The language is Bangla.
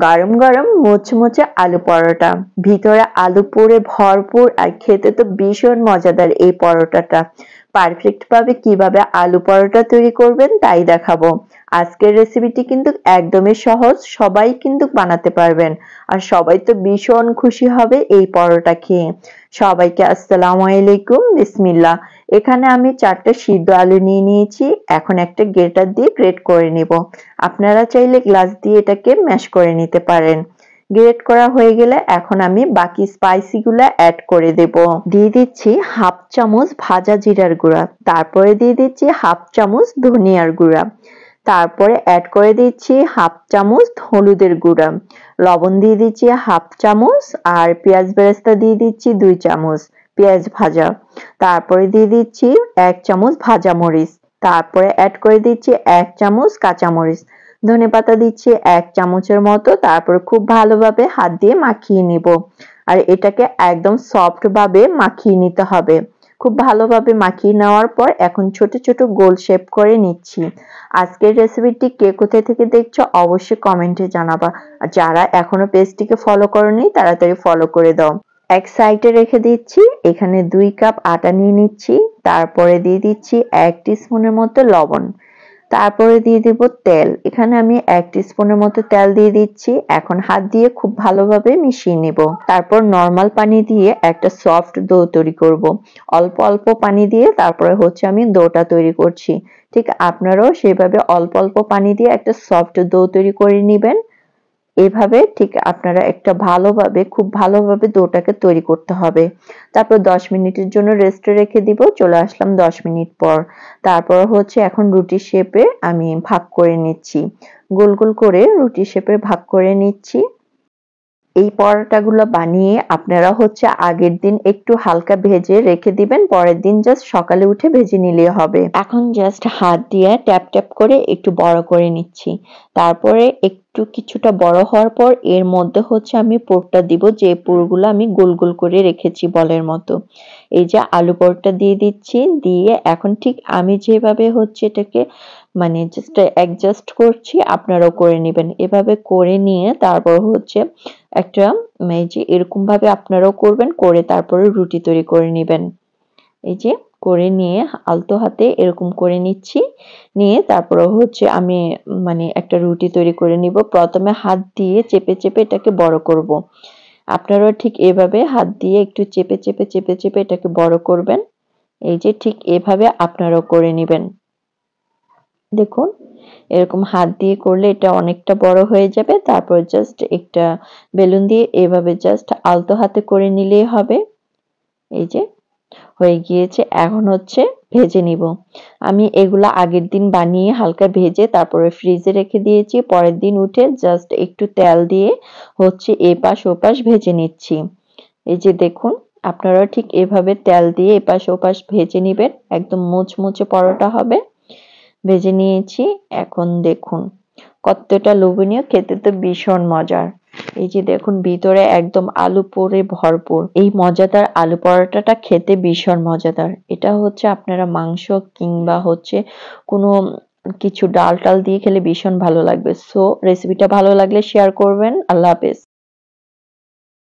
গরম গরম মুচমুচে আলু পরোটা, ভিতরে আলু পুরে ভরপুর আর খেতে তো ভীষণ মজাদার এই পরোটাটা। পারফেক্ট ভাবে কিভাবে আলু পরোটা তৈরি করবেন তাই দেখাবো। আজকের রেসিপিটি কিন্তু একদমই সহজ, সবাই কিন্তু বানাতে পারবেন আর সবাই তো ভীষণ খুশি হবে এই পরোটা খেয়ে। সবাইকে আসসালামু আলাইকুম, বিসমিল্লাহ। এখানে আমি 4টা সিদ্ধ আলু নিয়ে নিয়েছি, এখন একটা গ্রেটার দিয়ে গ্রেট করে নিব। আপনারা চাইলে গ্লাস দিয়ে এটাকে ম্যাশ করে নিতে পারেন। গ্রেট করা হয়ে গেলে এখন আমি বাকি স্পাইসি গুলা অ্যাড করে দেব। দিয়ে দিচ্ছি হাফ চামচ ভাজা জিরার গুঁড়া, তারপরে দিয়ে দিচ্ছি হাফ চামচ ধনিয়ার গুঁড়া, তারপরে অ্যাড করে দিচ্ছি হাফ চামচ হলুদের গুঁড়া, লবণ দিয়ে দিচ্ছি হাফ চামচ আর পেঁয়াজ বেরেস্তা দিয়ে দিচ্ছি 2 চামচ পেঁয়াজ ভাজা, তারপরে দিয়ে দিচ্ছি 1 চামচ ভাজা মরিচ, তারপরে অ্যাড করে দিচ্ছি 1 চামচ কাঁচা মরিচ, ধনেপাতা দিচ্ছি 1 চামচের মতো, তারপরে খুব ভালোভাবে হাত দিয়ে মাখিয়ে নিব। আর এটাকে একদম সফট ভাবে মাখিয়ে নিতে হবে। খুব ভালোভাবে মাখিয়ে নেওয়ার পর এখন ছোট ছোট গোল শেপ করে নিচ্ছি। আজকের রেসিপিটি কে কোথায় থেকে দেখছো অবশ্যই কমেন্টে জানাবা। আর যারা এখনো পেজটিকে ফলো করোনি তাড়াতাড়ি ফলো করে দাও। এক সাইডে রেখে দিচ্ছি, এখানে 2 কাপ আটা নিয়ে নিচ্ছি, তারপরে দিয়ে দিচ্ছি 1 টিস্পুনের মতো লবণ, তারপরে দিয়ে দিব তেল। এখানে আমি 1 টিস্পুনের মতো তেল দিয়ে দিচ্ছি। এখন হাত দিয়ে খুব ভালোভাবে মিশিয়ে নেব। তারপর নরমাল পানি দিয়ে একটা সফট ডো তৈরি করব। অল্প অল্প পানি দিয়ে তারপরে আমি ডোটা তৈরি করছি। ঠিক আপনারাও সেভাবে অল্প অল্প পানি দিয়ে একটা সফট ডো তৈরি করে নেবেন। এভাবে ঠিক আপনারা একটা খুব ভালোভাবে ডোটাকে তৈরি করতে হবে। তারপর 10 মিনিটের জন্য রেস্টে রেখে দিব। চলে আসলাম 10 মিনিট পর। তারপর এখন রুটি শেপে আমি ভাগ করে নিচ্ছি। গোল গোল করে রুটি শেপে ভাগ করে নিচ্ছি। এই পরোটাগুলো বানিয়ে আপনারা আগের দিন একটু হালকা ভেজে রেখে দিবেন, পরের দিন জাস্ট সকালে উঠে ভেজে নিলেই হবে। এখন জাস্ট হাত দিয়ে ট্যাপ ট্যাপ করে একটু বড় করে নিচ্ছি। তারপরে একটু কিছুটা বড় হওয়ার পর এর মধ্যে আমি পুরটা দিব, যে পুরগুলো আমি গোল গোল করে রেখেছি বলের মতো। এই যে আলু পরোটা দিয়ে দিচ্ছি, দিয়ে এখন ঠিক আমি যেভাবে এটাকে মানে জাস্ট অ্যাডজাস্ট করছি আপনারাও করে নেবেন। এভাবে করে নিয়ে তারপর একটা এই যে এরকম ভাবে আপনারাও করবেন, করে তারপরে রুটি তৈরি করে নেবেন। এই যে করে নিয়ে আলতো হাতে এরকম করে নিচ্ছি, নিয়ে তারপরে আমি একটা রুটি তৈরি করে নিব। প্রথমে হাত দিয়ে চেপে চেপে এটাকে বড় করব। আপনারাও ঠিক এভাবে হাত দিয়ে একটু চেপে চেপে চেপে চেপে এটাকে বড় করবেন। এই যে ঠিক এভাবে আপনারাও করে নেবেন। দেখুন এরকম হাত দিয়ে করলে এটা অনেকটা বড় হয়ে যাবে। তারপর জাস্ট একটা বেলুন দিয়ে এভাবে জাস্ট আলতো হাতে করে নিলেই হবে। এই যে হয়ে গিয়েছে। এখন ভেজে নিব। আমি এগুলা আগের দিন বানিয়ে হালকা ভেজে তারপরে ফ্রিজে রেখে দিয়েছি। পরের দিন উঠে জাস্ট একটু তেল দিয়ে এপাশ ওপাশ ভেজে নিচ্ছি। এই যে দেখুন আপনারা ঠিক এভাবে তেল দিয়ে এপাশ ওপাশ ভেজে নিবেন, একদম মুচমুচে পরোটা হবে। ভেজে নিয়েছি। এখন দেখুন কতটা লোভনীয়, খেতে তো ভীষণ মজার। এই যে দেখুন ভিতরে একদম আলু পুরে ভরপুর। এই মজাদার আলু পরোটাটা খেতে ভীষণ মজাদার। এটা আপনারা মাংস কিংবা কোনো কিছু ডাল টাল দিয়ে খেলে ভীষণ ভালো লাগবে। সো রেসিপিটা ভালো লাগলে শেয়ার করবেন। আল্লাহ হাফেজ।